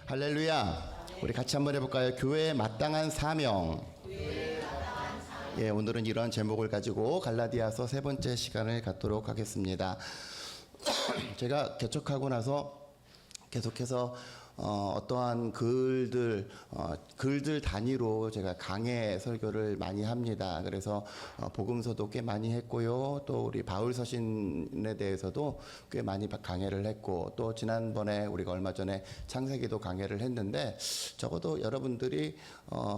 할렐루야. 우리 같이 한번 해볼까요? 교회에 마땅한 사명. 예, 오늘은 이런 제목을 가지고 갈라디아서 세 번째 시간을 갖도록 하겠습니다. 제가 개척하고 나서 계속해서 어떠한 글들 단위로 제가 강해 설교를 많이 합니다. 그래서 복음서도 꽤 많이 했고요. 또 우리 바울 서신에 대해서도 꽤 많이 강해를 했고, 또 지난번에 우리가 얼마 전에 창세기도 강해를 했는데, 적어도 여러분들이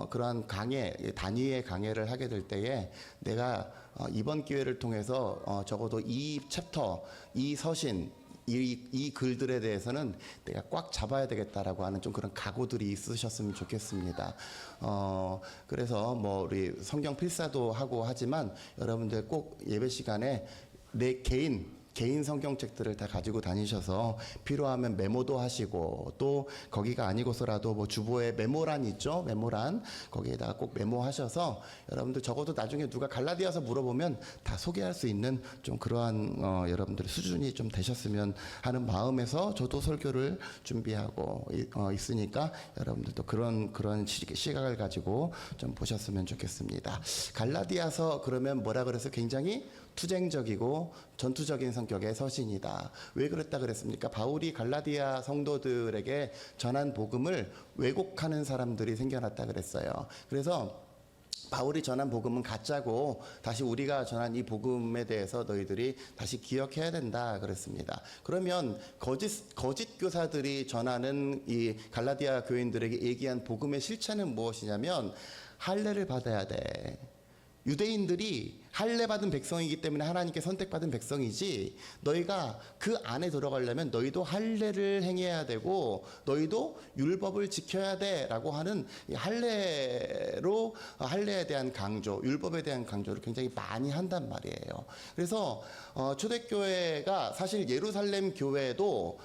그러한 강해 단위의 강해를 하게 될 때에 내가 이번 기회를 통해서 적어도 이 챕터, 이 서신, 이 글들에 대해서는 내가 꽉 잡아야 되겠다라고 하는 좀 그런 각오들이 있으셨으면 좋겠습니다. 그래서 뭐 우리 성경 필사도 하고 하지만 여러분들 꼭 예배 시간에 내 개인 성경책들을 다 가지고 다니셔서 필요하면 메모도 하시고, 또 거기가 아니고서라도 뭐 주보에 메모란 있죠? 메모란 거기에다가 꼭 메모하셔서 여러분들 적어도 나중에 누가 갈라디아서 물어보면 다 소개할 수 있는 좀 그러한 여러분들 수준이 좀 되셨으면 하는 마음에서 저도 설교를 준비하고 있으니까 여러분들도 그런 시각을 가지고 좀 보셨으면 좋겠습니다. 갈라디아서 그러면 뭐라 그래서 굉장히 투쟁적이고 전투적인 성격의 서신이다. 왜 그랬다 그랬습니까? 바울이 갈라디아 성도들에게 전한 복음을 왜곡하는 사람들이 생겨났다 그랬어요. 그래서 바울이 전한 복음은 가짜고 다시 우리가 전한 이 복음에 대해서 너희들이 다시 기억해야 된다 그랬습니다. 그러면 거짓 교사들이 전하는 이 갈라디아 교인들에게 얘기한 복음의 실체는 무엇이냐면, 할례를 받아야 돼. 유대인들이 할례 받은 백성이기 때문에 하나님께 선택받은 백성이지, 너희가 그 안에 들어가려면 너희도 할례를 행해야 되고 너희도 율법을 지켜야 돼 라고 하는 할례에 대한 강조, 율법에 대한 강조를 굉장히 많이 한단 말이에요. 그래서 초대교회가 사실 예루살렘 교회도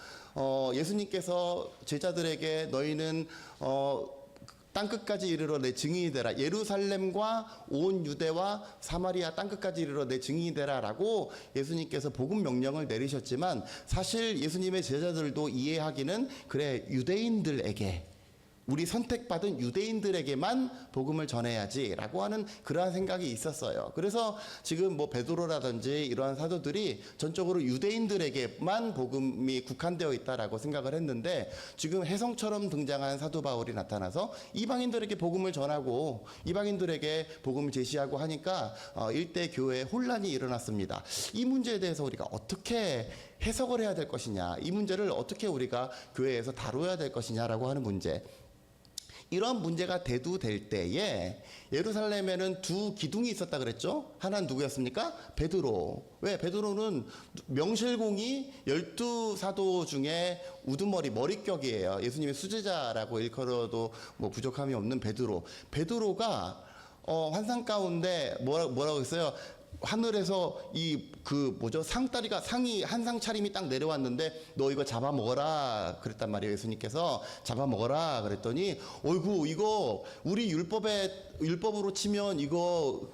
예수님께서 제자들에게 너희는 땅끝까지 이르러 내 증인이 되라, 예루살렘과 온 유대와 사마리아 땅끝까지 이르러 내 증인이 되라 라고 예수님께서 복음 명령을 내리셨지만, 사실 예수님의 제자들도 이해하기는 그래, 유대인들에게, 우리 선택받은 유대인들에게만 복음을 전해야지 라고 하는 그러한 생각이 있었어요. 그래서 지금 뭐 베드로라든지 이러한 사도들이 전적으로 유대인들에게만 복음이 국한되어 있다라고 생각을 했는데, 지금 혜성처럼 등장한 사도 바울이 나타나서 이방인들에게 복음을 전하고 이방인들에게 복음을 제시하고 하니까 일대 교회에 혼란이 일어났습니다. 이 문제에 대해서 우리가 어떻게 해석을 해야 될 것이냐, 이 문제를 어떻게 우리가 교회에서 다뤄야 될 것이냐라고 하는 문제, 이런 문제가 대두될 때에 예루살렘에는 두 기둥이 있었다 그랬죠? 하나는 누구였습니까? 베드로. 왜? 베드로는 명실공히 12사도 중에 우두머리, 머릿격이에요. 예수님의 수제자라고 일컬어도 뭐 부족함이 없는 베드로가 환상 가운데 뭐라고 했어요? 하늘에서 상이 한 상 차림이 딱 내려왔는데 너 이거 잡아먹어라 그랬단 말이에요. 예수님께서 잡아먹어라 그랬더니, 어이구, 이거 우리 율법으로 치면 이거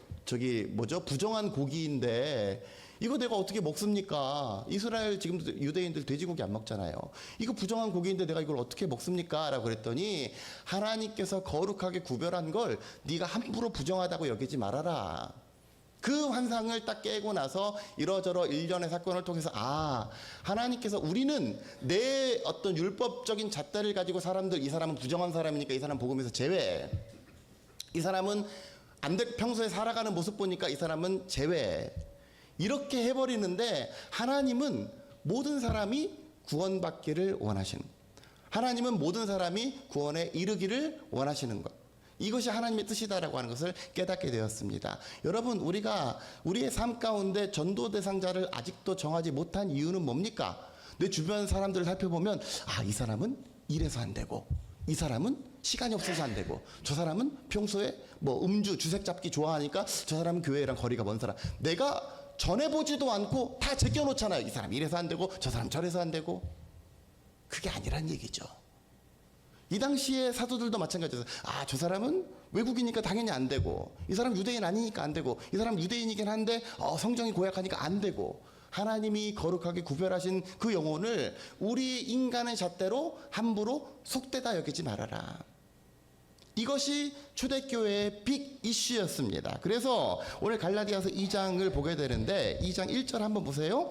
부정한 고기인데 이거 내가 어떻게 먹습니까? 이스라엘 지금 유대인들 돼지고기 안 먹잖아요. 이거 부정한 고기인데 내가 이걸 어떻게 먹습니까? 라고 그랬더니, 하나님께서 거룩하게 구별한 걸 네가 함부로 부정하다고 여기지 말아라. 그 환상을 딱 깨고 나서 이러저러 일련의 사건을 통해서, 하나님께서, 우리는 내 어떤 율법적인 잣대를 가지고 이 사람은 부정한 사람이니까 이 사람 복음에서 제외, 이 사람은 평소에 살아가는 모습 보니까 이 사람은 제외, 이렇게 해버리는데, 하나님은 모든 사람이 구원받기를 원하시는, 하나님은 모든 사람이 구원에 이르기를 원하시는 것, 이것이 하나님의 뜻이다라고 하는 것을 깨닫게 되었습니다. 여러분, 우리가 우리의 삶 가운데 전도 대상자를 아직도 정하지 못한 이유는 뭡니까? 내 주변 사람들을 살펴보면, 이 사람은 이래서 안 되고, 이 사람은 시간이 없어서 안 되고, 저 사람은 평소에 주색 잡기 좋아하니까 저 사람은 교회랑 거리가 먼 사람. 내가 전해보지도 않고 다 제껴놓잖아요. 이 사람 이래서 안 되고, 저 사람 저래서 안 되고. 그게 아니란 얘기죠. 이 당시에 사도들도 마찬가지였어요. 저 사람은 외국이니까 당연히 안 되고, 이 사람 유대인 아니니까 안 되고, 이 사람 유대인이긴 한데 성정이 고약하니까 안 되고, 하나님이 거룩하게 구별하신 그 영혼을 우리 인간의 잣대로 함부로 속되다 여기지 말아라. 이것이 초대교회의 빅 이슈였습니다. 그래서 오늘 갈라디아서 2장을 보게 되는데 2장 1절 한번 보세요.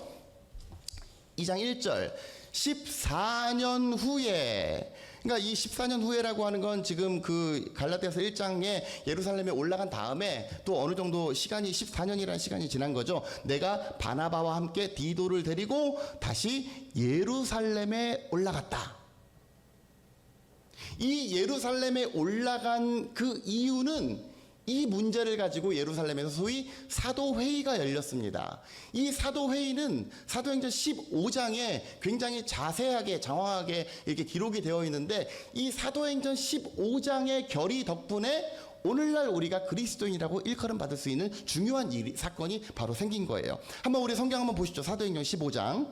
2장 1절 14년 후에, 그러니까 이 14년 후에라고 하는 건 지금 그 갈라디아서 1장에 예루살렘에 올라간 다음에 또 어느 정도 시간이 14년이라는 시간이 지난 거죠. 내가 바나바와 함께 디도를 데리고 다시 예루살렘에 올라갔다. 이 예루살렘에 올라간 그 이유는 이 문제를 가지고 예루살렘에서 소위 사도회의가 열렸습니다. 이 사도회의는 사도행전 15장에 굉장히 자세하게 장황하게 이렇게 기록이 되어 있는데, 이 사도행전 15장의 결의 덕분에 오늘날 우리가 그리스도인이라고 일컬음 받을 수 있는 중요한 사건이 바로 생긴 거예요. 한번 우리 성경 한번 보시죠. 사도행전 15장.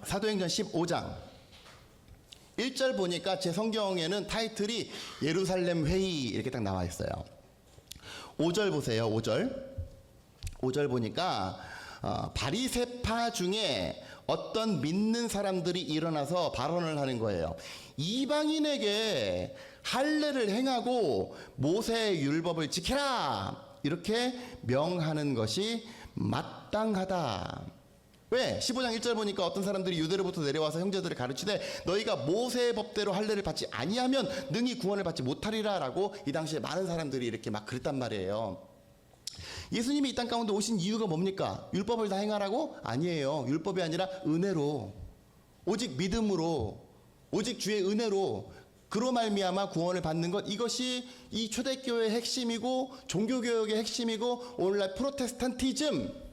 사도행전 15장 1절 보니까 제 성경에는 타이틀이 예루살렘 회의 이렇게 딱 나와 있어요. 5절 보세요. 5절 보니까 바리새파 중에 어떤 믿는 사람들이 일어나서 발언을 하는 거예요. 이방인에게 할례를 행하고 모세의 율법을 지키라 이렇게 명하는 것이 마땅하다. 왜? 15장 1절 보니까 어떤 사람들이 유대로부터 내려와서 형제들을 가르치되 너희가 모세의 법대로 할례를 받지 아니하면 능히 구원을 받지 못하리라 라고 이 당시에 많은 사람들이 이렇게 막 그랬단 말이에요. 예수님이 이 땅 가운데 오신 이유가 뭡니까? 율법을 다 행하라고? 아니에요. 율법이 아니라 은혜로, 오직 믿음으로, 오직 주의 은혜로 그로 말미암아 구원을 받는 것, 이것이 이 초대교회의 핵심이고 종교개혁의 핵심이고 오늘날 프로테스탄티즘,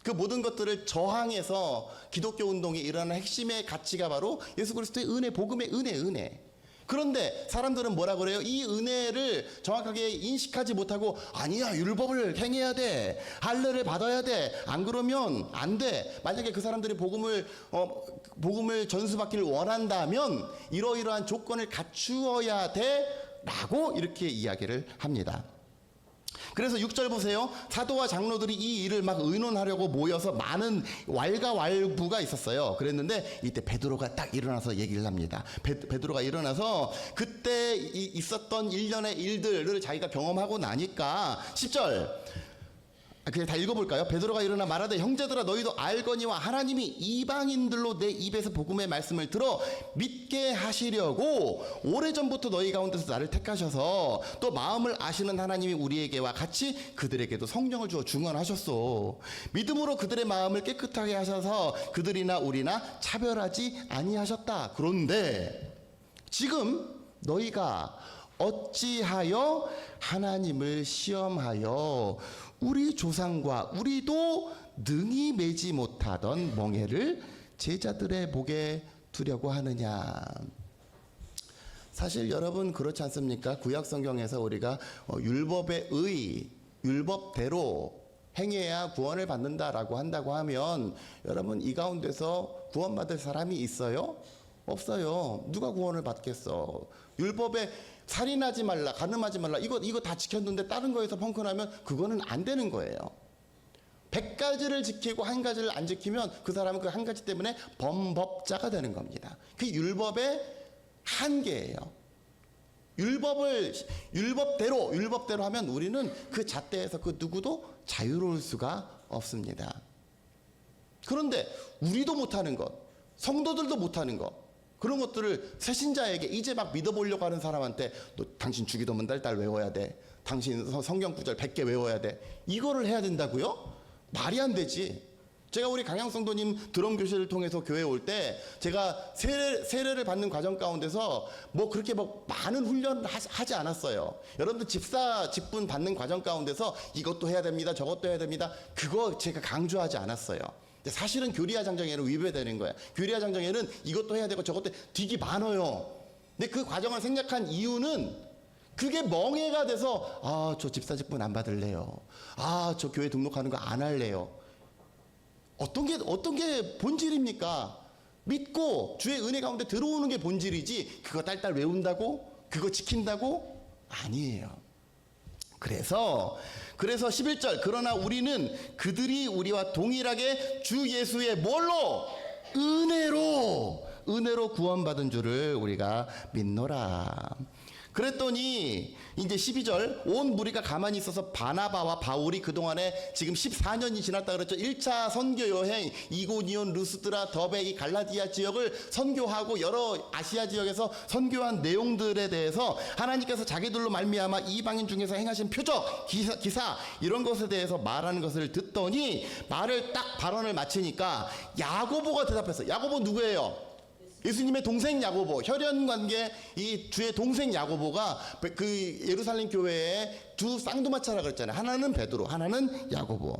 그 모든 것들을 저항해서 기독교 운동이 일어나는 핵심의 가치가 바로 예수 그리스도의 은혜, 복음의 은혜. 그런데 사람들은 뭐라 그래요? 이 은혜를 정확하게 인식하지 못하고 아니야, 율법을 행해야 돼, 할례를 받아야 돼, 안 그러면 안 돼. 만약에 그 사람들이 복음을 전수받기를 원한다면 이러이러한 조건을 갖추어야 돼 라고 이렇게 이야기를 합니다. 그래서 6절 보세요. 사도와 장로들이 이 일을 막 의논하려고 모여서 많은 왈가왈부가 있었어요. 그랬는데 이때 베드로가 딱 일어나서 얘기를 합니다. 베드로가 일어나서 그때 있었던 일련의 일들을 자기가 경험하고 나니까 10절 그냥 다 읽어볼까요? 베드로가 일어나 말하되 형제들아 너희도 알거니와 하나님이 이방인들로 내 입에서 복음의 말씀을 들어 믿게 하시려고 오래전부터 너희 가운데서 나를 택하셔서 또 마음을 아시는 하나님이 우리에게와 같이 그들에게도 성령을 주어 증언하셨소. 믿음으로 그들의 마음을 깨끗하게 하셔서 그들이나 우리나 차별하지 아니하셨다. 그런데 지금 너희가 어찌하여 하나님을 시험하여 우리 조상과 우리도 능히 매지 못하던 멍에를 제자들의 목에 두려고 하느냐. 사실 여러분 그렇지 않습니까? 구약 성경에서 우리가 율법의 의, 율법대로 행해야 구원을 받는다라고 한다고 하면 여러분 이 가운데서 구원받을 사람이 있어요? 없어요. 누가 구원을 받겠어? 율법에 살인하지 말라, 간음하지 말라, 이거 다 지켰는데 다른 거에서 펑크나면 그거는 안 되는 거예요. 100가지를 지키고 한 가지를 안 지키면 그 사람은 그 한 가지 때문에 범법자가 되는 겁니다. 그 율법의 한계예요. 율법대로 하면 우리는 그 잣대에서 그 누구도 자유로울 수가 없습니다. 그런데 우리도 못하는 것, 성도들도 못하는 것, 그런 것들을 새신자에게 이제 막 믿어보려고 하는 사람한테 너 당신 주기도문 달달 외워야 돼, 당신 성경 구절 100개 외워야 돼, 이거를 해야 된다고요? 말이 안 되지. 제가 우리 강양성도님 드럼 교실을 통해서 교회에 올 때 제가 세례를 받는 과정 가운데서 뭐 그렇게 뭐 많은 훈련을 하지 않았어요. 여러분들 집사 직분 받는 과정 가운데서 이것도 해야 됩니다, 저것도 해야 됩니다, 그거 제가 강조하지 않았어요. 사실은 교리화 장정에는 위배되는 거야. 교리화 장정에는 이것도 해야 되고 저것도 되게 많아요. 근데 그 과정을 생략한 이유는 그게 멍해가 돼서 저 집사 직분 안 받을래요, 저 교회 등록하는 거 안 할래요. 어떤 게 본질입니까? 믿고 주의 은혜 가운데 들어오는 게 본질이지 그거 딸딸 외운다고 그거 지킨다고 아니에요. 그래서 11절, 그러나 우리는 그들이 우리와 동일하게 주 예수의 뭘로? 은혜로 구원받은 줄을 우리가 믿노라. 그랬더니 이제 12절, 온 무리가 가만히 있어서 바나바와 바울이 그동안에 지금 14년이 지났다 그랬죠. 1차 선교 여행, 이고니온, 루스드라, 더베, 이 갈라디아 지역을 선교하고 여러 아시아 지역에서 선교한 내용들에 대해서 하나님께서 자기들로 말미암아 이방인 중에서 행하신 표적, 기사 이런 것에 대해서 말하는 것을 듣더니 말을 딱 발언을 마치니까 야고보가 대답했어요. 야고보 누구예요? 예수님의 동생 야고보, 혈연관계 이 주의 동생 야고보가 그 예루살렘 교회에 두 쌍두마차라 그랬잖아요. 하나는 베드로, 하나는 야고보.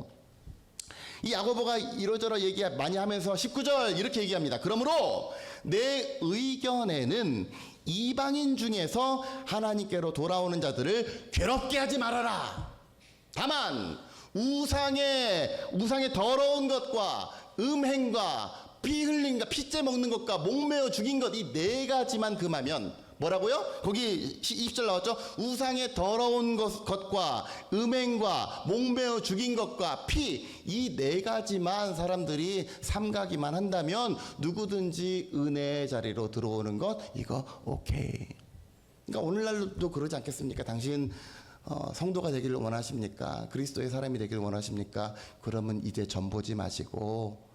이 야고보가 이러저러 얘기 많이 하면서 19절 이렇게 얘기합니다. 그러므로 내 의견에는 이방인 중에서 하나님께로 돌아오는 자들을 괴롭게 하지 말아라. 다만 우상의 더러운 것과 음행과 피 흘린 것, 피째 먹는 것과 목매어 죽인 것, 이 네 가지만 금하면 뭐라고요? 거기 20절 나왔죠? 우상의 더러운 것과 음행과 목매어 죽인 것과 피, 이 네 가지만 사람들이 삼가기만 한다면 누구든지 은혜의 자리로 들어오는 것, 이거 오케이. 그러니까 오늘날도 그러지 않겠습니까? 당신 성도가 되기를 원하십니까? 그리스도의 사람이 되기를 원하십니까? 그러면 이제 전 보지 마시고,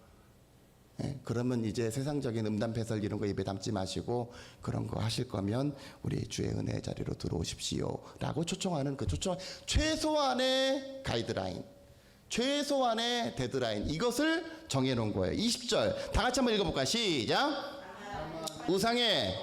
그러면 이제 세상적인 음담패설 이런 거 입에 담지 마시고 그런 거 하실 거면 우리 주의 은혜의 자리로 들어오십시오 라고 초청하는 그 초청, 최소한의 가이드라인, 최소한의 데드라인, 이것을 정해놓은 거예요. 20절 다 같이 한번 읽어볼까요? 시작. 우상의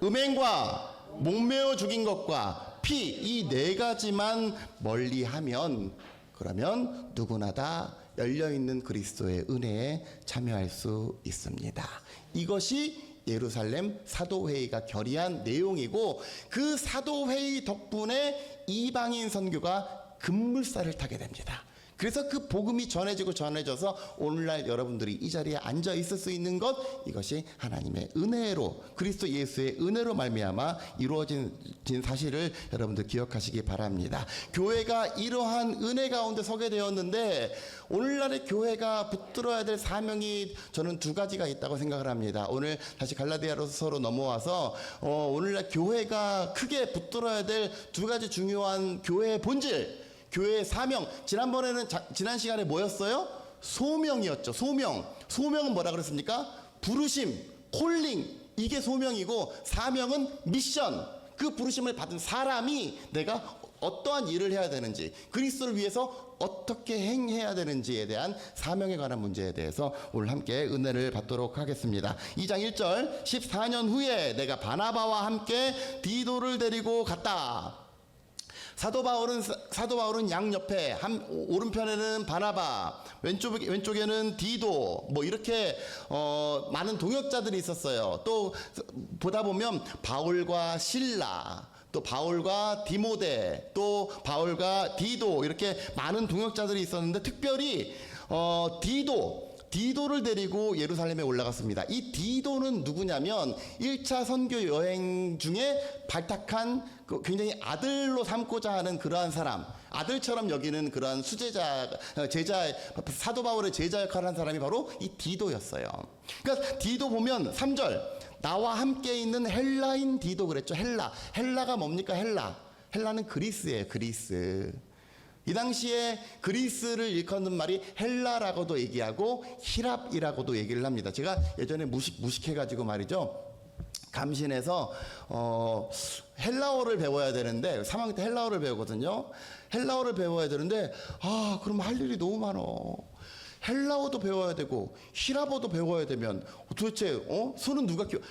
음행과 목매어 죽인 것과 피, 이 네 가지만 멀리하면 그러면 누구나 다 열려있는 그리스도의 은혜에 참여할 수 있습니다. 이것이 예루살렘 사도회의가 결의한 내용이고, 그 사도회의 덕분에 이방인 선교가 급물살을 타게 됩니다. 그래서 그 복음이 전해져서 오늘날 여러분들이 이 자리에 앉아 있을 수 있는 것, 이것이 하나님의 은혜로, 그리스도 예수의 은혜로 말미암아 이루어진 사실을 여러분들 기억하시기 바랍니다. 교회가 이러한 은혜 가운데 서게 되었는데, 오늘날의 교회가 붙들어야 될 사명이 저는 두 가지가 있다고 생각을 합니다. 오늘 다시 갈라디아서로 넘어와서 오늘날 교회가 크게 붙들어야 될 두 가지 중요한 교회의 본질, 교회의 사명. 지난번에는 지난 시간에 뭐였어요? 소명이었죠. 소명은 뭐라 그랬습니까? 부르심, 콜링, 이게 소명이고, 사명은 미션. 그 부르심을 받은 사람이 내가 어떠한 일을 해야 되는지, 그리스도를 위해서 어떻게 행해야 되는지에 대한 사명에 관한 문제에 대해서 오늘 함께 은혜를 받도록 하겠습니다. 2장 1절, 14년 후에 내가 바나바와 함께 디도를 데리고 갔다. 사도 바울은 양옆에, 오른편에는 바나바, 왼쪽에는 디도, 뭐 이렇게 많은 동역자들이 있었어요. 또 보다 보면 바울과 실라, 또 바울과 디모데, 또 바울과 디도, 이렇게 많은 동역자들이 있었는데, 특별히 디도를 데리고 예루살렘에 올라갔습니다. 이 디도는 누구냐면 1차 선교 여행 중에 발탁한 굉장히 아들로 삼고자 하는 그러한 사람, 아들처럼 여기는 그러한 제자, 사도 바울의 제자 역할을 한 사람이 바로 이 디도였어요. 그러니까 디도 보면 3절, 나와 함께 있는 헬라인 디도 그랬죠. 헬라가 뭡니까? 헬라는 그리스예요. 그리스. 이 당시에 그리스를 일컫는 말이 헬라라고도 얘기하고 히랍이라고도 얘기를 합니다. 제가 예전에 무식해가지고 말이죠, 감신해서 헬라어를 배워야 되는데, 3학년 때 헬라어를 배우거든요. 헬라어를 배워야 되는데 그럼 할 일이 너무 많어. 헬라어도 배워야 되고 히랍어도 배워야 되면 도대체 손은 누가 끼워,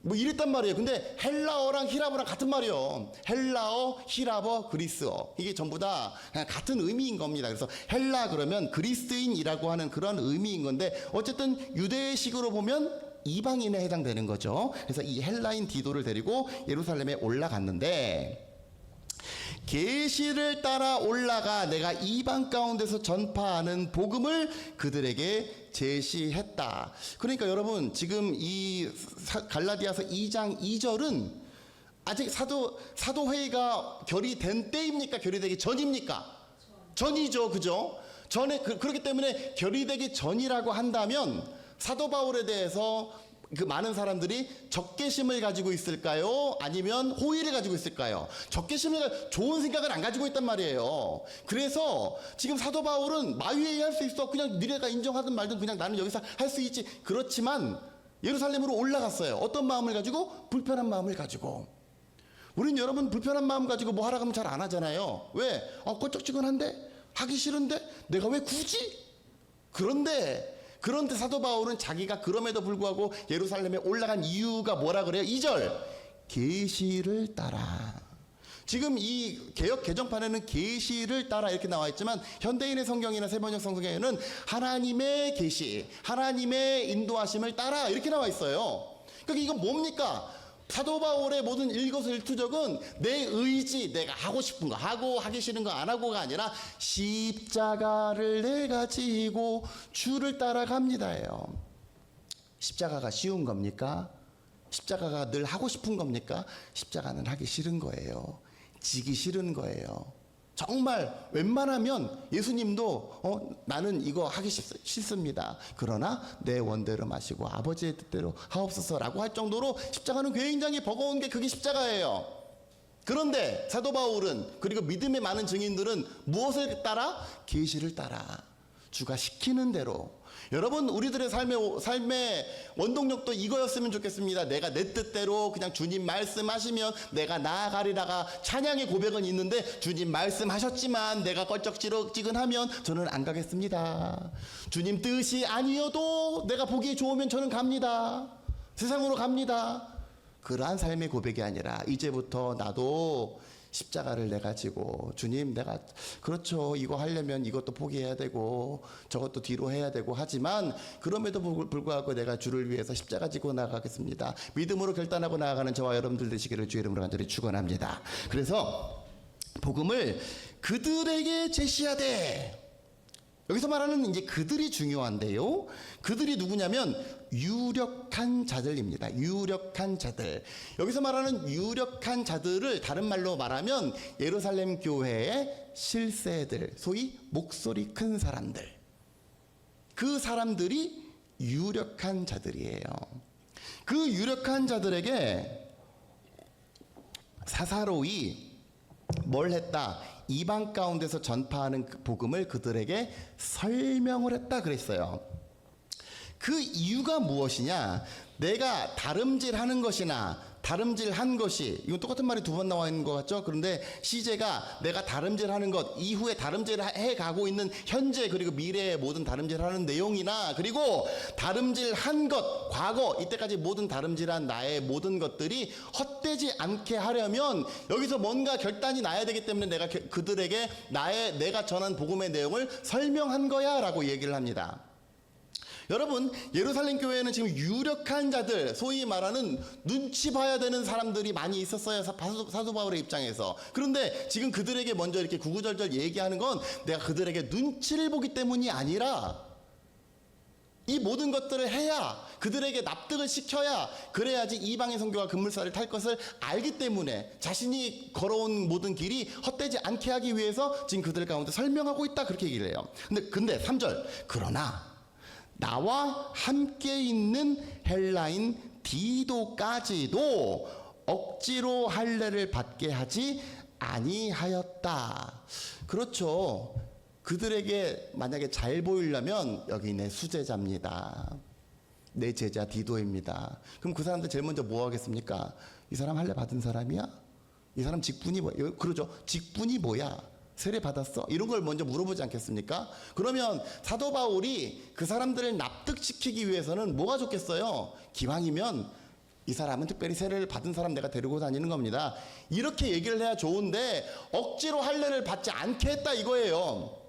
뭐 이랬단 말이에요. 근데 헬라어랑 히랍어랑 같은 말이에요. 헬라어, 히랍어, 그리스어, 이게 전부 다 같은 의미인 겁니다. 그래서 헬라 그러면 그리스인이라고 하는 그런 의미인 건데, 어쨌든 유대식으로 보면 이방인에 해당되는 거죠. 그래서 이 헬라인 디도를 데리고 예루살렘에 올라갔는데, 계시를 따라 올라가 내가 이방 가운데서 전파하는 복음을 그들에게 제시했다. 그러니까 여러분, 지금 이 갈라디아서 2장 2절은 아직 사도회의가 결의된 때입니까? 결의되기 전입니까? 전이죠, 그죠? 전에 그렇기 때문에 결의되기 전이라고 한다면 사도 바울에 대해서 그 많은 사람들이 적개심을 가지고 있을까요? 아니면 호의를 가지고 있을까요? 적개심을 좋은 생각을 안 가지고 있단 말이에요. 그래서 지금 사도 바울은 마위회의 할 수 있어. 그냥 니네가 인정하든 말든 그냥 나는 여기서 할 수 있지. 그렇지만 예루살렘으로 올라갔어요. 어떤 마음을 가지고? 불편한 마음을 가지고. 우린 여러분 불편한 마음 가지고 뭐 하라 하면 잘 안 하잖아요. 왜? 껄쩍지근한데? 하기 싫은데? 내가 왜 굳이? 그런데 사도 바울은 자기가 그럼에도 불구하고 예루살렘에 올라간 이유가 뭐라 그래요? 2절 계시를 따라. 지금 이 개역 개정판에는 계시를 따라 이렇게 나와 있지만 현대인의 성경이나 세번역 성경에는 하나님의 계시, 하나님의 인도하심을 따라 이렇게 나와 있어요. 그러니까 이건 뭡니까? 사도 바울의 모든 일거수일투족은 내 의지, 내가 하고 싶은 거 하고 하기 싫은 거 안 하고가 아니라 십자가를 내가 지고 주를 따라갑니다예요. 십자가가 쉬운 겁니까? 십자가가 늘 하고 싶은 겁니까? 십자가는 하기 싫은 거예요. 지기 싫은 거예요. 정말 웬만하면 예수님도 나는 이거 하기 싫습니다. 그러나 내 원대로 마시고 아버지의 뜻대로 하옵소서라고 할 정도로 십자가는 굉장히 버거운 게 그게 십자가예요. 그런데 사도 바울은 그리고 믿음의 많은 증인들은 무엇을 따라? 계시를 따라 주가 시키는 대로. 여러분 우리들의 삶의 원동력도 이거였으면 좋겠습니다. 내가 내 뜻대로 그냥 주님 말씀하시면 내가 나아가리라가 찬양의 고백은 있는데 주님 말씀하셨지만 내가 껄쩍지근하면 저는 안 가겠습니다. 주님 뜻이 아니어도 내가 보기 좋으면 저는 갑니다. 세상으로 갑니다. 그러한 삶의 고백이 아니라 이제부터 나도 십자가를 내가 지고 주님 내가 그렇죠 이거 하려면 이것도 포기해야 되고 저것도 뒤로 해야 되고 하지만 그럼에도 불구하고 내가 주를 위해서 십자가 지고 나가겠습니다. 믿음으로 결단하고 나아가는 저와 여러분들 되시기를 주의 이름으로 간절히 축원합니다. 그래서 복음을 그들에게 제시하되, 여기서 말하는 이제 그들이 중요한데요. 그들이 누구냐면 유력한 자들입니다. 유력한 자들. 여기서 말하는 유력한 자들을 다른 말로 말하면 예루살렘 교회의 실세들, 소위 목소리 큰 사람들. 그 사람들이 유력한 자들이에요. 그 유력한 자들에게 사사로이 뭘 했다? 이방 가운데서 전파하는 그 복음을 그들에게 설명을 했다 그랬어요. 그 이유가 무엇이냐? 내가 다름질하는 것이나 다름질한 것이, 이건 똑같은 말이 두 번 나와 있는 것 같죠? 그런데 시제가 내가 다름질하는 것, 이후에 다름질해 가고 있는 현재 그리고 미래의 모든 다름질하는 내용이나 그리고 다름질한 것, 과거 이때까지 모든 다름질한 나의 모든 것들이 헛되지 않게 하려면 여기서 뭔가 결단이 나야 되기 때문에 내가 그들에게 내가 전한 복음의 내용을 설명한 거야 라고 얘기를 합니다. 여러분 예루살렘 교회에는 지금 유력한 자들, 소위 말하는 눈치 봐야 되는 사람들이 많이 있었어요. 사도 바울의 입장에서. 그런데 지금 그들에게 먼저 이렇게 구구절절 얘기하는 건 내가 그들에게 눈치를 보기 때문이 아니라 이 모든 것들을 해야, 그들에게 납득을 시켜야, 그래야지 이방의 선교가 급물살을 탈 것을 알기 때문에 자신이 걸어온 모든 길이 헛되지 않게 하기 위해서 지금 그들 가운데 설명하고 있다 그렇게 얘기를 해요. 근데 3절 그러나 나와 함께 있는 헬라인 디도까지도 억지로 할례를 받게 하지 아니하였다. 그렇죠. 그들에게 만약에 잘 보이려면 여기 내 수제자입니다. 내 제자 디도입니다. 그럼 그 사람들 제일 먼저 뭐 하겠습니까? 이 사람 할례 받은 사람이야? 이 사람 직분이 뭐야? 그러죠. 직분이 뭐야? 세례 받았어? 이런 걸 먼저 물어보지 않겠습니까? 그러면 사도 바울이 그 사람들을 납득시키기 위해서는 뭐가 좋겠어요? 기왕이면 이 사람은 특별히 세례를 받은 사람 내가 데리고 다니는 겁니다. 이렇게 얘기를 해야 좋은데 억지로 할례를 받지 않게 했다 이거예요.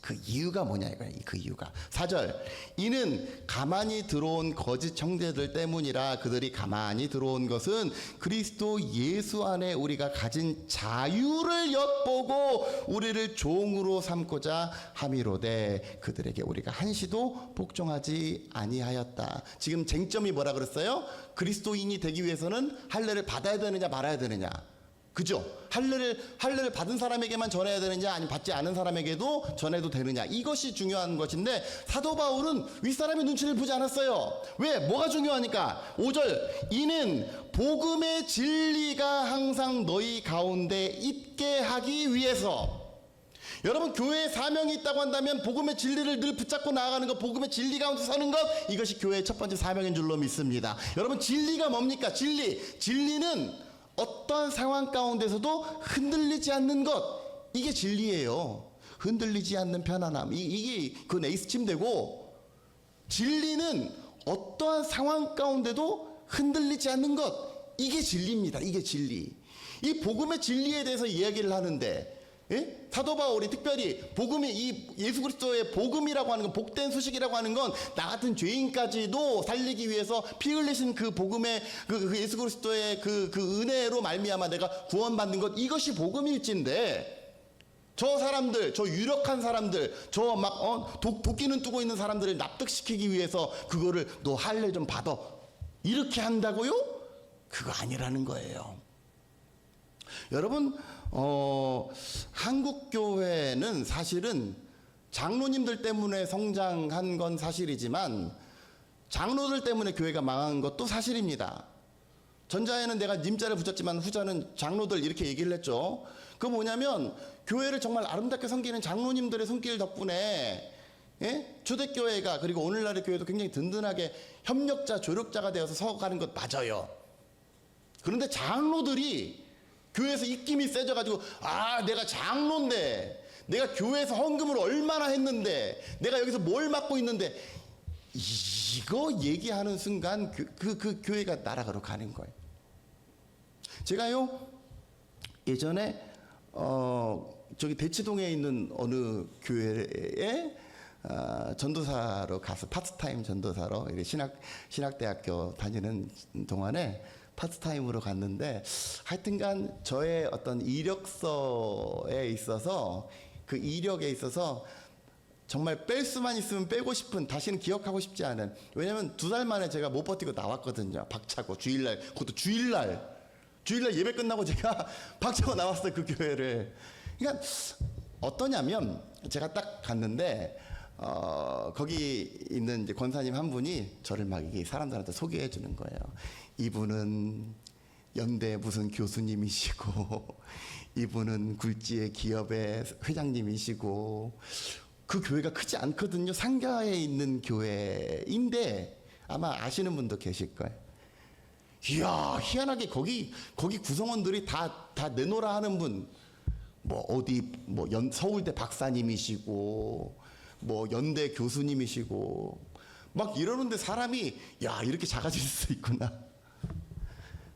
그 이유가 뭐냐 이거야. 그 이유가 4절 이는 가만히 들어온 거짓 형제들 때문이라 그들이 가만히 들어온 것은 그리스도 예수 안에 우리가 가진 자유를 엿보고 우리를 종으로 삼고자 함이로되 그들에게 우리가 한시도 복종하지 아니하였다. 지금 쟁점이 뭐라 그랬어요? 그리스도인이 되기 위해서는 할례를 받아야 되느냐 말아야 되느냐. 그죠? 할례를 받은 사람에게만 전해야 되느냐 아니면 받지 않은 사람에게도 전해도 되느냐, 이것이 중요한 것인데 사도 바울은 윗사람의 눈치를 보지 않았어요. 왜? 뭐가 중요하니까. 5절 이는 복음의 진리가 항상 너희 가운데 있게 하기 위해서. 여러분, 교회에 사명이 있다고 한다면 복음의 진리를 늘 붙잡고 나아가는 것, 복음의 진리 가운데 사는 것, 이것이 교회의 첫 번째 사명인 줄로 믿습니다. 여러분, 진리가 뭡니까? 진리는 어떤 상황 가운데서도 흔들리지 않는 것, 이게 진리예요. 흔들리지 않는 편안함, 이게 그건 에이스 침대고, 진리는 어떠한 상황 가운데도 흔들리지 않는 것, 이게 진리입니다. 이게 진리. 이 복음의 진리에 대해서 이야기를 하는데, 예? 사도 바울이 특별히 복음이, 이 예수 그리스도의 복음이라고 하는 건, 복된 소식이라고 하는 건 나 같은 죄인까지도 살리기 위해서 피 흘리신 그 복음의 그 예수 그리스도의 그 은혜로 말미암아 내가 구원받는 것, 이것이 복음일진데, 저 사람들, 저 유력한 사람들, 저 막 도끼는 뜨고 있는 사람들을 납득시키기 위해서 그거를 너 할례 좀 받아, 이렇게 한다고요? 그거 아니라는 거예요. 여러분, 한국 교회는 사실은 장로님들 때문에 성장한 건 사실이지만 장로들 때문에 교회가 망한 것도 사실입니다. 전자에는 내가 님자를 붙였지만 후자는 장로들, 이렇게 얘기를 했죠. 그 뭐냐면 교회를 정말 아름답게 섬기는 장로님들의 손길 덕분에, 예? 초대교회가, 그리고 오늘날의 교회도 굉장히 든든하게 협력자, 조력자가 되어서 서가는 것 맞아요. 그런데 장로들이 교회에서 입김이 세져가지고, 내가 장로인데, 내가 교회에서 헌금을 얼마나 했는데, 내가 여기서 뭘 맡고 있는데, 이거 얘기하는 순간 그 교회가 나락으로 가는 거예요. 제가요, 예전에 저기 대치동에 있는 어느 교회에 전도사로 가서, 파트타임 전도사로 신학대학교 다니는 동안에 파트타임으로 갔는데, 하여튼간 저의 어떤 이력서에 있어서, 그 이력에 있어서 정말 뺄 수만 있으면 빼고 싶은, 다시는 기억하고 싶지 않은, 왜냐면 2달 만에 제가 못 버티고 나왔거든요. 박차고 주일날, 그것도 주일날 예배 끝나고 제가 박차고 나왔어요, 그 교회를. 그러니까 어떠냐면, 제가 딱 갔는데 거기 있는 이제 권사님 한 분이 저를 막 이게 사람들한테 소개해 주는 거예요. 이분은 연대 무슨 교수님이시고, 이분은 굴지의 기업의 회장님이시고, 그 교회가 크지 않거든요. 상가에 있는 교회인데 아마 아시는 분도 계실 거예요. 이야, 희한하게 거기 구성원들이 다 내노라 하는 분, 뭐 어디 뭐 서울대 박사님이시고, 뭐 연대 교수님이시고, 막 이러는데 사람이, 야, 이렇게 작아질 수 있구나.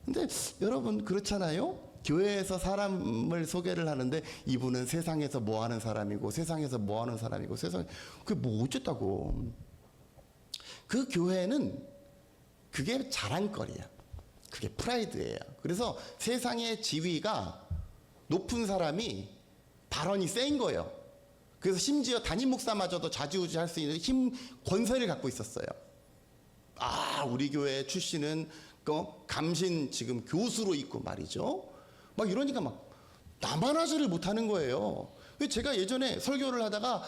근데 여러분, 그렇잖아요. 교회에서 사람을 소개를 하는데 이분은 세상에서 뭐 하는 사람이고, 세상에서 뭐 하는 사람이고, 그게 뭐 어쨌다고. 그 교회는 그게 자랑거리야. 그게 프라이드예요. 그래서 세상의 지위가 높은 사람이 발언이 센 거예요. 그래서 심지어 담임 목사마저도 좌지우지할 수 있는 권세를 갖고 있었어요. 우리 교회 출신은 감신 지금 교수로 있고 말이죠. 막 이러니까 막 나만 하지를 못하는 거예요. 제가 예전에 설교를 하다가,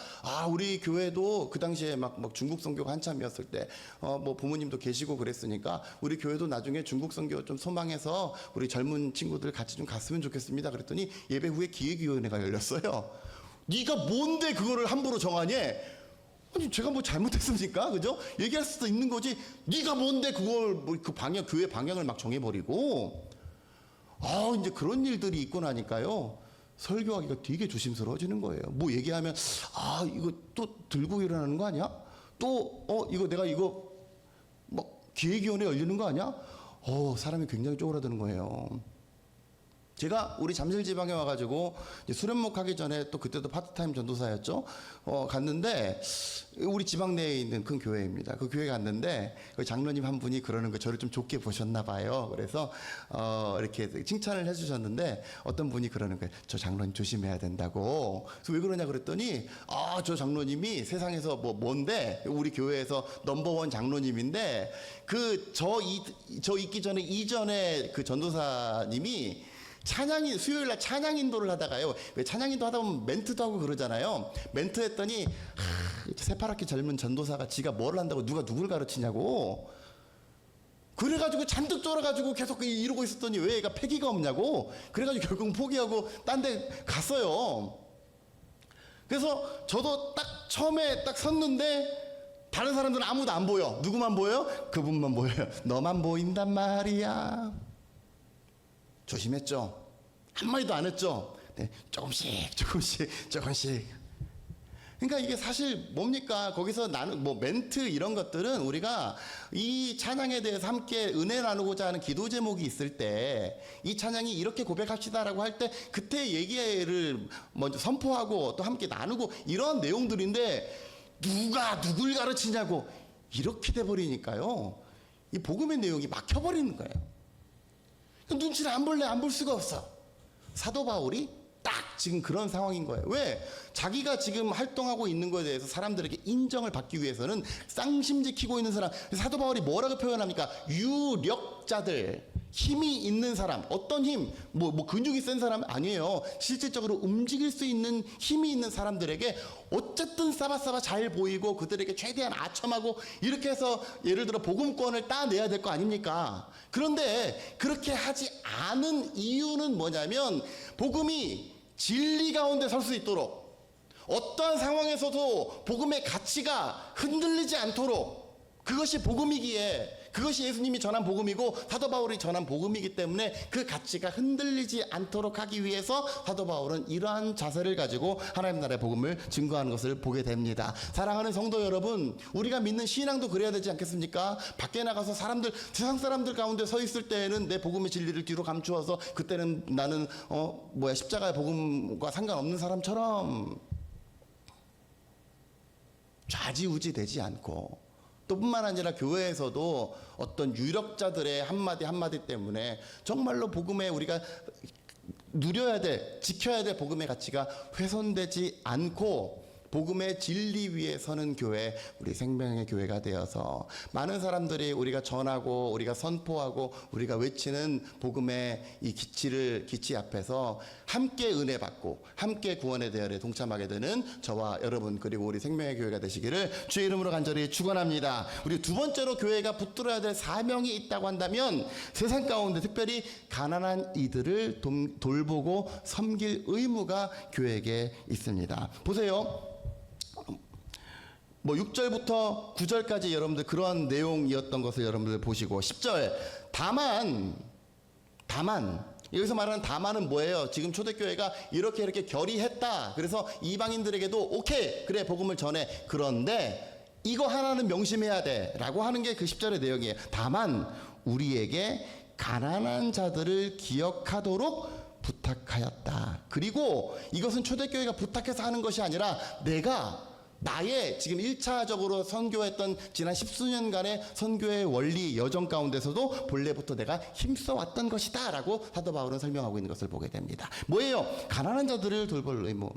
우리 교회도 그 당시에 막 중국 선교가 한참이었을 때, 뭐 부모님도 계시고 그랬으니까 우리 교회도 나중에 중국 선교 좀 소망해서 우리 젊은 친구들 같이 좀 갔으면 좋겠습니다. 그랬더니 예배 후에 기획위원회가 열렸어요. 네가 뭔데 그거를 함부로 정하니? 아니, 제가 뭐 잘못했습니까? 그죠? 얘기할 수도 있는 거지. 네가 뭔데 그걸 그 방향, 교회 방향을 막 정해버리고. 이제 그런 일들이 있고 나니까요, 설교하기가 되게 조심스러워지는 거예요. 뭐 얘기하면, 이거 또 들고 일어나는 거 아니야? 또 이거 내가 이거 뭐 기획위원회 열리는 거 아니야? 사람이 굉장히 쪼그라드는 거예요. 제가 우리 잠실 지방에 와가지고 이제 수련목 하기 전에 또 그때도 파트타임 전도사였죠. 갔는데 우리 지방 내에 있는 큰 교회입니다. 그 교회 갔는데 그 장로님 한 분이 그러는 거 저를 좀 좋게 보셨나 봐요. 그래서 이렇게 칭찬을 해주셨는데 어떤 분이 그러는 거예요. 저 장로님 조심해야 된다고. 그래서 왜 그러냐 그랬더니 저 장로님이 세상에서 뭔데 우리 교회에서 넘버원 장로님인데 저 있기 전에 이전에 그 전도사님이 수요일날 찬양 인도를 하다가요. 왜 찬양 인도 하다 보면 멘트도 하고 그러잖아요. 멘트 했더니 새파랗게 젊은 전도사가 지가 뭘 한다고 누가 누굴 가르치냐고. 그래가지고 잔뜩 쫄아가지고 계속 이러고 있었더니 왜 얘가 패기가 없냐고. 그래가지고 결국 포기하고 딴 데 갔어요. 그래서 저도 딱 처음에 딱 섰는데 다른 사람들은 아무도 안 보여. 누구만 보여? 그분만 보여요. 너만 보인단 말이야. 조심했죠. 한마디도 안 했죠. 네, 조금씩. 그러니까 이게 사실 뭡니까? 거기서 나는 멘트 이런 것들은 우리가 이 찬양에 대해서 함께 은혜 나누고자 하는 기도 제목이 있을 때 이 찬양이 이렇게 고백합시다라고 할 때 그때 얘기를 먼저 선포하고 또 함께 나누고 이런 내용들인데 누가 누굴 가르치냐고 이렇게 돼 버리니까요. 이 복음의 내용이 막혀버리는 거예요. 눈치를 안 볼 수가 없어. 사도 바울이 딱 지금 그런 상황인 거예요. 왜? 자기가 지금 활동하고 있는 거에 대해서 사람들에게 인정을 받기 위해서는 쌍심 지키고 있는 사람. 사도 바울이 뭐라고 표현합니까? 유력자들, 힘이 있는 사람. 어떤 힘? 근육이 센 사람 아니에요. 실질적으로 움직일 수 있는 힘이 있는 사람들에게 어쨌든 싸바싸바 잘 보이고 그들에게 최대한 아첨하고 이렇게 해서 예를 들어 복음권을 따내야 될 거 아닙니까? 그런데 그렇게 하지 않은 이유는 뭐냐면 복음이 진리 가운데 설 수 있도록 어떠한 상황에서도 복음의 가치가 흔들리지 않도록 그것이 복음이기에 그것이 예수님이 전한 복음이고 사도 바울이 전한 복음이기 때문에 그 가치가 흔들리지 않도록 하기 위해서 사도 바울은 이러한 자세를 가지고 하나님 나라의 복음을 증거하는 것을 보게 됩니다. 사랑하는 성도 여러분, 우리가 믿는 신앙도 그래야 되지 않겠습니까? 밖에 나가서 세상 사람들 가운데 서 있을 때에는 내 복음의 진리를 뒤로 감추어서 그때는 나는 십자가의 복음과 상관없는 사람처럼 좌지우지 되지 않고 또 뿐만 아니라 교회에서도 어떤 유력자들의 한마디 때문에 정말로 복음에 우리가 누려야 될, 지켜야 될 복음의 가치가 훼손되지 않고 복음의 진리 위에 서는 교회, 우리 생명의 교회가 되어서 많은 사람들이 우리가 전하고 우리가 선포하고 우리가 외치는 복음의 이 기치 앞에서 함께 은혜 받고 함께 구원의 대열에 동참하게 되는 저와 여러분 그리고 우리 생명의 교회가 되시기를 주의 이름으로 간절히 축원합니다. 우리 두 번째로 교회가 붙들어야 될 사명이 있다고 한다면 세상 가운데 특별히 가난한 이들을 돌보고 섬길 의무가 교회에게 있습니다. 보세요. 6절부터 9절까지 여러분들 그러한 내용이었던 것을 여러분들 보시고 10절 다만 여기서 말하는 다만은 뭐예요? 지금 초대교회가 이렇게 결의했다. 그래서 이방인들에게도 오케이 그래 복음을 전해. 그런데 이거 하나는 명심해야 돼 라고 하는 게 그 10절의 내용이에요. 다만 우리에게 가난한 자들을 기억하도록 부탁하였다. 그리고 이것은 초대교회가 부탁해서 하는 것이 아니라 나의 지금 1차적으로 선교했던 지난 10수년간의 선교의 원리 여정 가운데서도 본래부터 내가 힘써왔던 것이다 라고 사도 바울은 설명하고 있는 것을 보게 됩니다. 뭐예요? 가난한 자들을 돌볼 의무.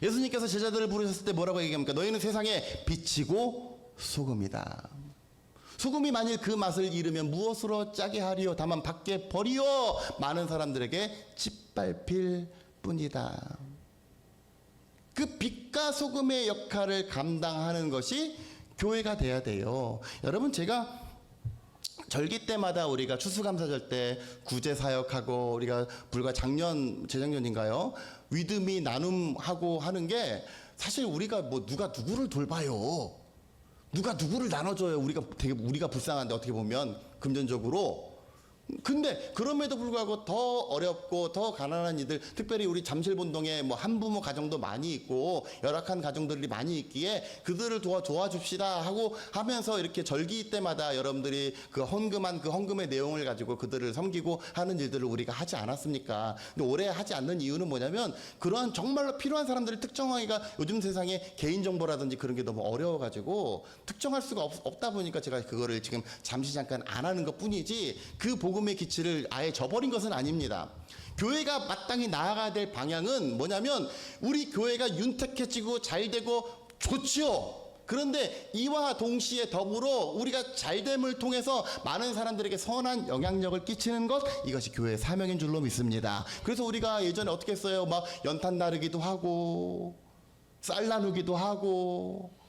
예수님께서 제자들을 부르셨을 때 뭐라고 얘기합니까? 너희는 세상의 빛이고 소금이다. 소금이 만일 그 맛을 잃으면 무엇으로 짜게 하리요? 다만 밖에 버리어 많은 사람들에게 짓밟힐 뿐이다. 그 빛과 소금의 역할을 감당하는 것이 교회가 돼야 돼요. 여러분 제가 절기 때마다 우리가 추수감사절 때 구제사역하고 우리가 불과 재작년인가요? 위드미 나눔하고 하는 게 사실 우리가 누가 누구를 돌봐요. 누가 누구를 나눠줘요. 우리가 불쌍한데 어떻게 보면 금전적으로 근데 그럼에도 불구하고 더 어렵고 더 가난한 이들, 특별히 우리 잠실본동에 뭐 한부모 가정도 많이 있고 열악한 가정들이 많이 있기에 그들을 도와줍시다 하고 하면서 이렇게 절기 때마다 여러분들이 그 헌금의 내용을 가지고 그들을 섬기고 하는 일들을 우리가 하지 않았습니까? 근데 올해 하지 않는 이유는 뭐냐면 그런 정말로 필요한 사람들을 특정하기가 요즘 세상에 개인정보라든지 그런 게 너무 어려워가지고 특정할 수가 없다 보니까 제가 그거를 지금 잠시 잠깐 안 하는 것 뿐이지, 그 복음의 기치를 아예 저버린 것은 아닙니다. 교회가 마땅히 나아가야 될 방향은 뭐냐면 우리 교회가 윤택해지고 잘되고 좋지요. 그런데 이와 동시에 더불어 우리가 잘됨을 통해서 많은 사람들에게 선한 영향력을 끼치는 것, 이것이 교회의 사명인 줄로 믿습니다. 그래서 우리가 예전에 어떻게 했어요? 막 연탄 나르기도 하고 쌀 나누기도 하고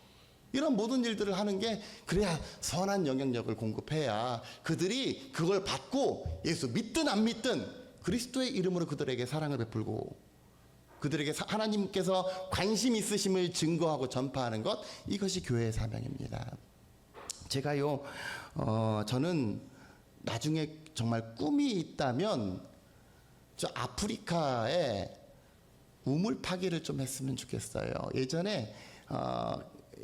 이런 모든 일들을 하는 게, 그래야 선한 영향력을 공급해야 그들이 그걸 받고 예수 믿든 안 믿든 그리스도의 이름으로 그들에게 사랑을 베풀고 그들에게 하나님께서 관심 있으심을 증거하고 전파하는 것, 이것이 교회의 사명입니다. 제가요, 저는 나중에 정말 꿈이 있다면 저 아프리카에 우물 파기를 좀 했으면 좋겠어요. 예전에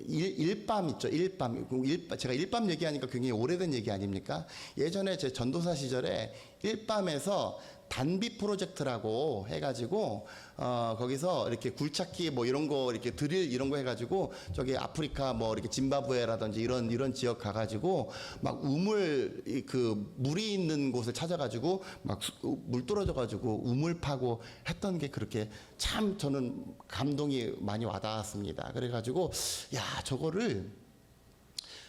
일밤 있죠. 제가 일밤 얘기하니까 굉장히 오래된 얘기 아닙니까? 예전에 제 전도사 시절에 일밤에서 단비 프로젝트라고 해가지고 거기서 이렇게 굴착기 뭐 이런 거 이렇게 드릴 이런 거 해가지고 저기 아프리카 뭐 이렇게 짐바브웨라든지 이런 지역 가가지고 막 우물 그 물이 있는 곳을 찾아가지고 막 물 떨어져가지고 우물 파고 했던 게 그렇게 참 저는 감동이 많이 와닿았습니다. 그래가지고 야, 저거를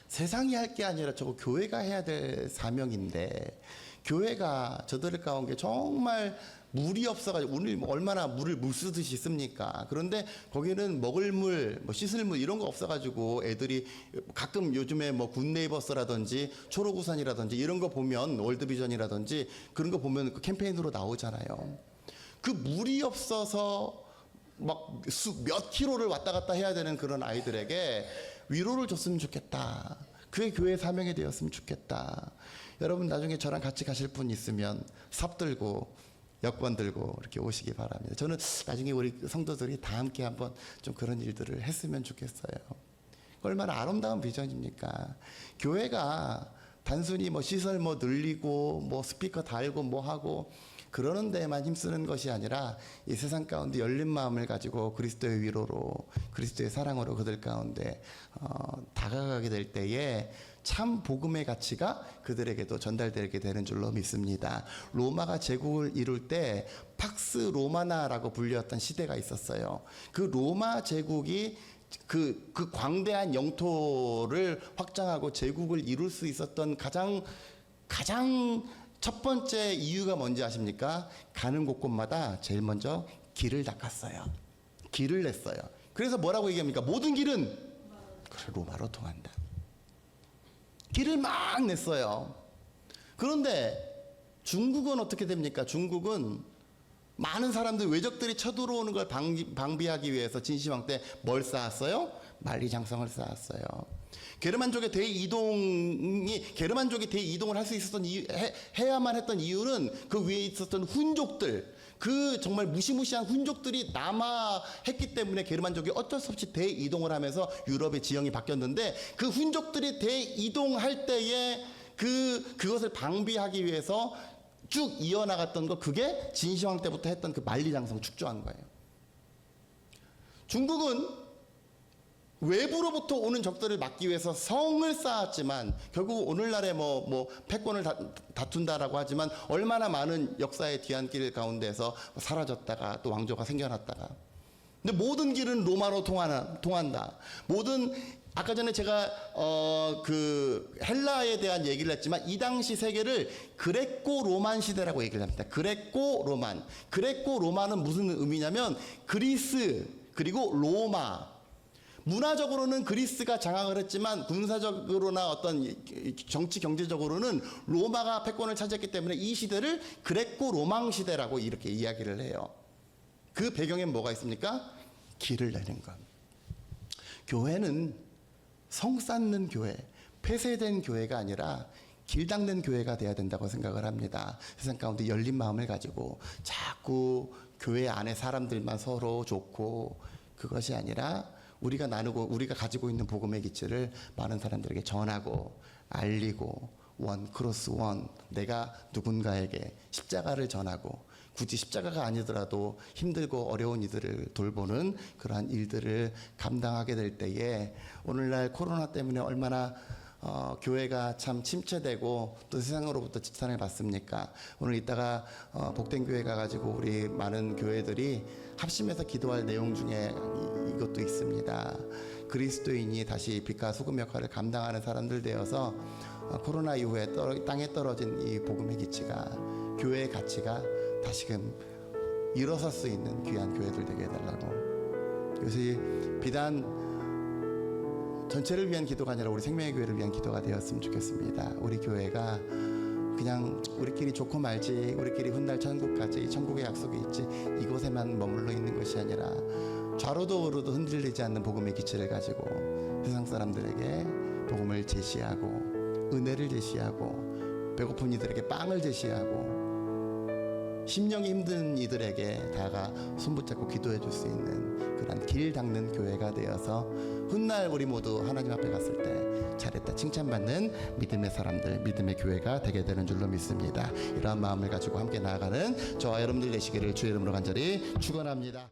세상이 할 게 아니라 저거 교회가 해야 될 사명인데, 교회가 저들 가운데 정말 물이 없어가지고 오늘 얼마나 물을 물 쓰듯이 씁니까? 그런데 거기는 먹을 물, 뭐 씻을 물 이런 거 없어가지고 애들이 가끔 요즘에 뭐 굿네이버스라든지 초록우산이라든지 이런 거 보면, 월드비전이라든지 그런 거 보면 그 캠페인으로 나오잖아요. 그 물이 없어서 막 몇 킬로를 왔다 갔다 해야 되는 그런 아이들에게 위로를 줬으면 좋겠다. 그게 교회의 사명이 되었으면 좋겠다. 여러분 나중에 저랑 같이 가실 분 있으면 삽 들고 여권 들고 이렇게 오시기 바랍니다. 저는 나중에 우리 성도들이 다 함께 한번 좀 그런 일들을 했으면 좋겠어요. 얼마나 아름다운 비전입니까? 교회가 단순히 뭐 시설 뭐 늘리고 뭐 스피커 달고 뭐 하고 그러는 데에만 힘쓰는 것이 아니라 이 세상 가운데 열린 마음을 가지고 그리스도의 위로로, 그리스도의 사랑으로 그들 가운데 다가가게 될 때에 참 복음의 가치가 그들에게도 전달되게 되는 줄로 믿습니다. 로마가 제국을 이룰 때 팍스 로마나라고 불렸던 시대가 있었어요. 그 로마 제국이 그 광대한 영토를 확장하고 제국을 이룰 수 있었던 가장 첫 번째 이유가 뭔지 아십니까? 가는 곳곳마다 제일 먼저 길을 닦았어요. 길을 냈어요. 그래서 뭐라고 얘기합니까? 모든 길은 그래 로마로 통한다. 길을 막 냈어요. 그런데 중국은 어떻게 됩니까? 중국은 많은 사람들, 외적들이 쳐들어오는 걸 방비하기 위해서 진시황 때 뭘 쌓았어요? 만리장성을 쌓았어요. 게르만족의 게르만족이 대이동을 할 수 있었던 해야만 했던 이유는 그 위에 있었던 훈족들, 그 정말 무시무시한 훈족들이 남하했기 때문에 게르만족이 어쩔 수 없이 대이동을 하면서 유럽의 지형이 바뀌었는데, 그 훈족들이 대이동할 때에 그것을 방비하기 위해서 쭉 이어나갔던 거, 그게 진시황 때부터 했던 그 만리장성 축조한 거예요. 중국은 외부로부터 오는 적들을 막기 위해서 성을 쌓았지만 결국 오늘날의 뭐 패권을 다툰다라고 하지만 얼마나 많은 역사의 뒤안길 가운데서 사라졌다가 또 왕조가 생겨났다가. 근데 모든 길은 로마로 통한다. 모든, 아까 전에 제가 그 헬라에 대한 얘기를 했지만 이 당시 세계를 그레코 로만 시대라고 얘기를 합니다. 그레코 로마는 무슨 의미냐면 그리스 그리고 로마. 문화적으로는 그리스가 장악을 했지만 군사적으로나 어떤 정치 경제적으로는 로마가 패권을 차지했기 때문에 이 시대를 그레코 로망 시대라고 이렇게 이야기를 해요. 그 배경엔 뭐가 있습니까? 길을 내는 것. 교회는 성 쌓는 교회, 폐쇄된 교회가 아니라 길 닦는 교회가 돼야 된다고 생각을 합니다. 세상 가운데 열린 마음을 가지고 자꾸 교회 안에 사람들만 서로 좋고, 그것이 아니라 우리가 나누고 우리가 가지고 있는 복음의 기치를 많은 사람들에게 전하고 알리고, 원 크로스 원, 내가 누군가에게 십자가를 전하고, 굳이 십자가가 아니더라도 힘들고 어려운 이들을 돌보는 그러한 일들을 감당하게 될 때에, 오늘날 코로나 때문에 얼마나 교회가 참 침체되고 또 세상으로부터 지탄을 받습니까? 오늘 이따가 복된 교회 가가지고 우리 많은 교회들이 합심해서 기도할 내용 중에 이것도 있습니다. 그리스도인이 다시 빛과 소금 역할을 감당하는 사람들 되어서 코로나 이후에 땅에 떨어진 이 복음의 기치가, 교회의 가치가 다시금 일어설 수 있는 귀한 교회들 되게 해달라고. 이것이 비단 전체를 위한 기도가 아니라 우리 생명의 교회를 위한 기도가 되었으면 좋겠습니다. 우리 교회가 그냥 우리끼리 좋고 말지, 우리끼리 훗날 천국 가지, 천국의 약속이 있지, 이곳에만 머물러 있는 것이 아니라 좌로도 우로도 흔들리지 않는 복음의 기치를 가지고 세상 사람들에게 복음을 제시하고, 은혜를 제시하고, 배고픈 이들에게 빵을 제시하고, 심령이 힘든 이들에게 다가 손붙잡고 기도해 줄 수 있는 그런 길 닦는 교회가 되어서 훗날 우리 모두 하나님 앞에 갔을 때 잘했다 칭찬받는 믿음의 사람들, 믿음의 교회가 되게 되는 줄로 믿습니다. 이러한 마음을 가지고 함께 나아가는 저와 여러분들 되시기를 주의 이름으로 간절히 축원합니다.